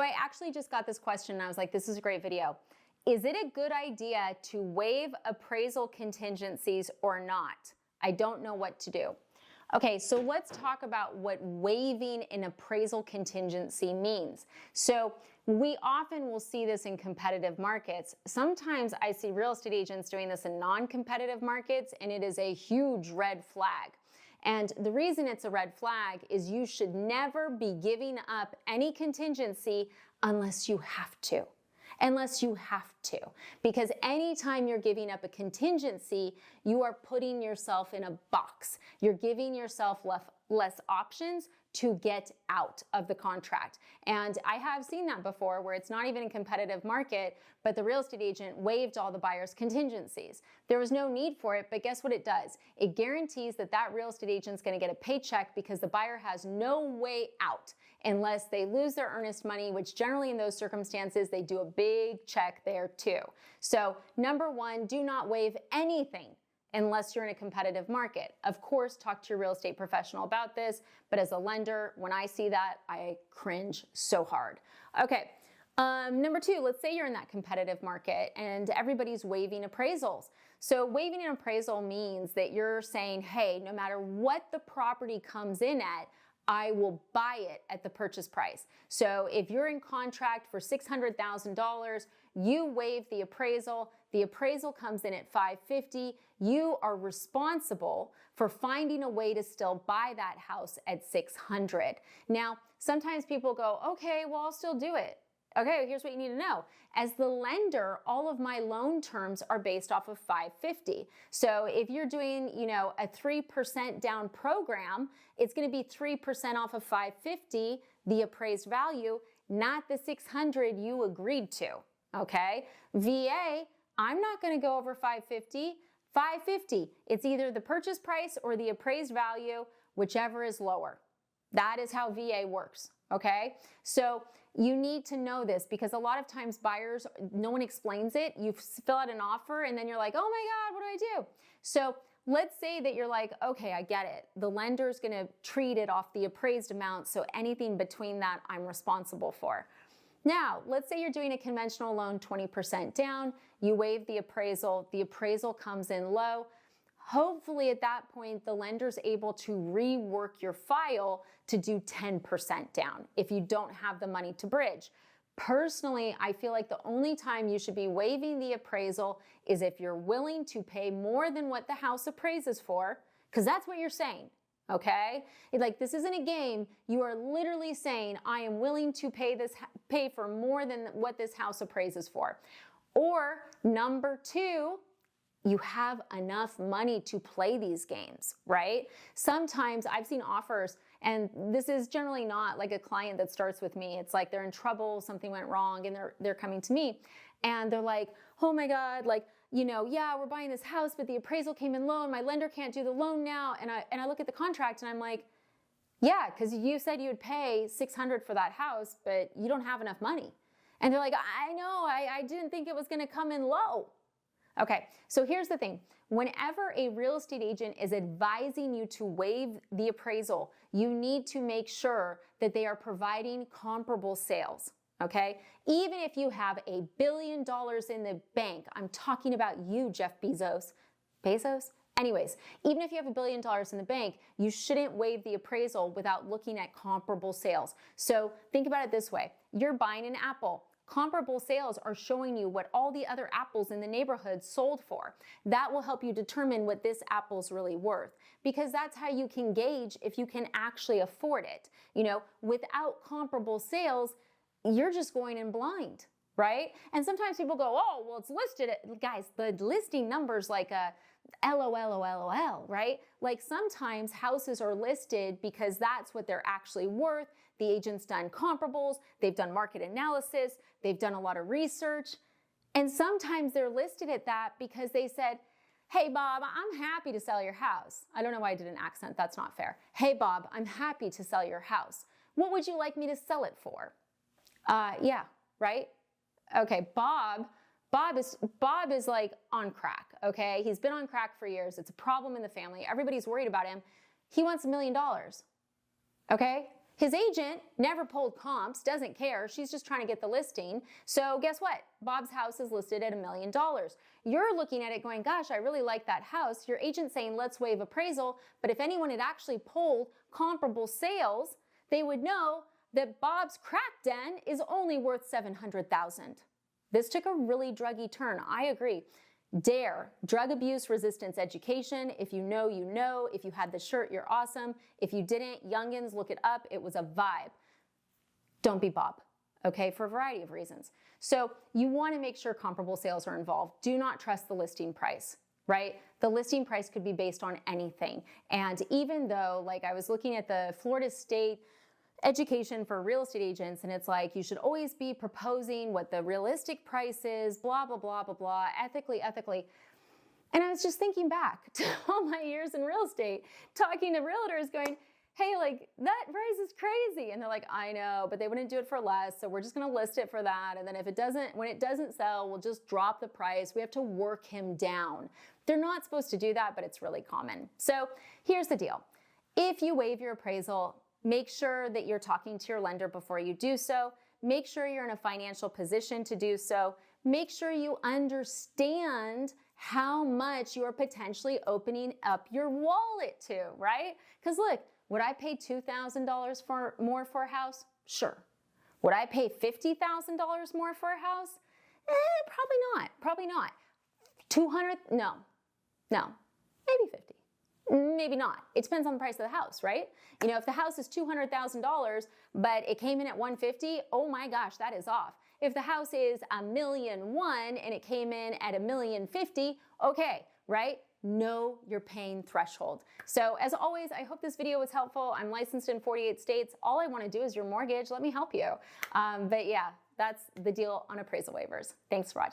I actually just got this question and I was like, this is a great video. Is it a good idea to waive appraisal contingencies or not? I don't know what to do. Okay, so let's talk about what waiving an appraisal contingency means. So we often will see this in competitive markets. Sometimes I see real estate agents doing this in non-competitive markets, and it is a huge red flag. And the reason it's a red flag is you should never be giving up any contingency unless you have to. Unless you have to. Because anytime you're giving up a contingency, you are putting yourself in a box. You're giving yourself less options to get out of the contract. And I have seen that before where it's not even a competitive market, but the real estate agent waived all the buyer's contingencies. There was no need for it, but guess what it does? It guarantees that that real estate agent's gonna get a paycheck because the buyer has no way out unless they lose their earnest money, which generally in those circumstances, they do a big check there too. So number one, do not waive anything unless you're in a competitive market. Of course, talk to your real estate professional about this, but as a lender, when I see that, I cringe so hard. Okay, number two, let's say you're in that competitive market and everybody's waiving appraisals. So waiving an appraisal means that you're saying, hey, no matter what the property comes in at, I will buy it at the purchase price. So if you're in contract for $600,000, you waive the appraisal comes in at $550,000, you are responsible for finding a way to still buy that house at $600,000. Now, sometimes people go, okay, well, I'll still do it. Okay, here's what you need to know. As the lender, all of my loan terms are based off of $550,000. So if you're doing, a 3% down program, it's gonna be 3% off of $550,000, the appraised value, not the $600,000 you agreed to, okay? VA, I'm not gonna go over $550,000. $550,000, it's either the purchase price or the appraised value, whichever is lower. That is how VA works, okay? So you need to know this because a lot of times buyers, no one explains it. You fill out an offer and then you're like, oh my God, what do I do? So let's say that you're like, okay, I get it. The lender's gonna treat it off the appraised amount, so anything between that I'm responsible for. Now, let's say you're doing a conventional loan 20% down, you waive the appraisal comes in low. Hopefully at that point, the lender's able to rework your file to do 10% down if you don't have the money to bridge. Personally, I feel like the only time you should be waiving the appraisal is if you're willing to pay more than what the house appraises for, because that's what you're saying, okay? Like, this isn't a game. You are literally saying, I am willing to pay for more than what this house appraises for. Or number two, you have enough money to play these games, right? Sometimes I've seen offers, and this is generally not like a client that starts with me. It's like they're in trouble, something went wrong, and they're coming to me. And they're like, oh my God, yeah, we're buying this house, but the appraisal came in low and my lender can't do the loan now. And I look at the contract and I'm like, yeah, because you said you would pay $600,000 for that house, but you don't have enough money. And they're like, I know, I didn't think it was gonna come in low. Okay, so here's the thing. Whenever a real estate agent is advising you to waive the appraisal, you need to make sure that they are providing comparable sales, okay? Even if you have $1 billion in the bank, I'm talking about you, Jeff Bezos. Bezos? Anyways, even if you have $1 billion in the bank, you shouldn't waive the appraisal without looking at comparable sales. So think about it this way. You're buying an apple. Comparable sales are showing you what all the other apples in the neighborhood sold for. That will help you determine what this apple's really worth, because that's how you can gauge if you can actually afford it. Without comparable sales, you're just going in blind, right? And sometimes people go, oh, well, it's listed. Guys, the listing number's like a LOL, right? Like sometimes houses are listed because that's what they're actually worth. The agent's done comparables, they've done market analysis, they've done a lot of research. And sometimes they're listed at that because they said, hey, Bob, I'm happy to sell your house. I don't know why I did an accent, that's not fair. Hey, Bob, I'm happy to sell your house. What would you like me to sell it for? Yeah, right? Okay, Bob is like on crack, okay? He's been on crack for years. It's a problem in the family. Everybody's worried about him. He wants $1 million, okay? His agent never pulled comps, doesn't care. She's just trying to get the listing. So guess what? Bob's house is listed at $1 million. You're looking at it going, gosh, I really like that house. Your agent's saying, let's waive appraisal. But if anyone had actually pulled comparable sales, they would know that Bob's crack den is only worth $700,000. This took a really druggy turn. I agree. DARE, drug abuse resistance education. If you know, you know. If you had the shirt, you're awesome. If you didn't, youngins, look it up. It was a vibe. Don't be Bob, okay, for a variety of reasons. So you want to make sure comparable sales are involved. Do not trust the listing price, right? The listing price could be based on anything. And even though, like I was looking at the Florida State education for real estate agents, and it's like you should always be proposing what the realistic price is, blah, blah, blah, blah, blah, ethically. And I was just thinking back to all my years in real estate, talking to realtors going, hey, like that price is crazy. And they're like, I know, but they wouldn't do it for less. So we're just going to list it for that. And then when it doesn't sell, we'll just drop the price. We have to work him down. They're not supposed to do that, but it's really common. So here's the deal. If you waive your appraisal, make sure that you're talking to your lender before you do so. Make sure you're in a financial position to do so. Make sure you understand how much you're potentially opening up your wallet to, right? Because look, would I pay $2,000 more for a house? Sure. Would I pay $50,000 more for a house? Probably not. 200? No, maybe 50. Maybe not. It depends on the price of the house, right? You know, if the house is $200,000, but it came in at $150,000, oh my gosh, that is off. If the house is $1.1 million and it came in at $1.05 million, okay, right? Know your pain threshold. So as always, I hope this video was helpful. I'm licensed in 48 states. All I want to do is your mortgage. Let me help you. But yeah, that's the deal on appraisal waivers. Thanks for watching.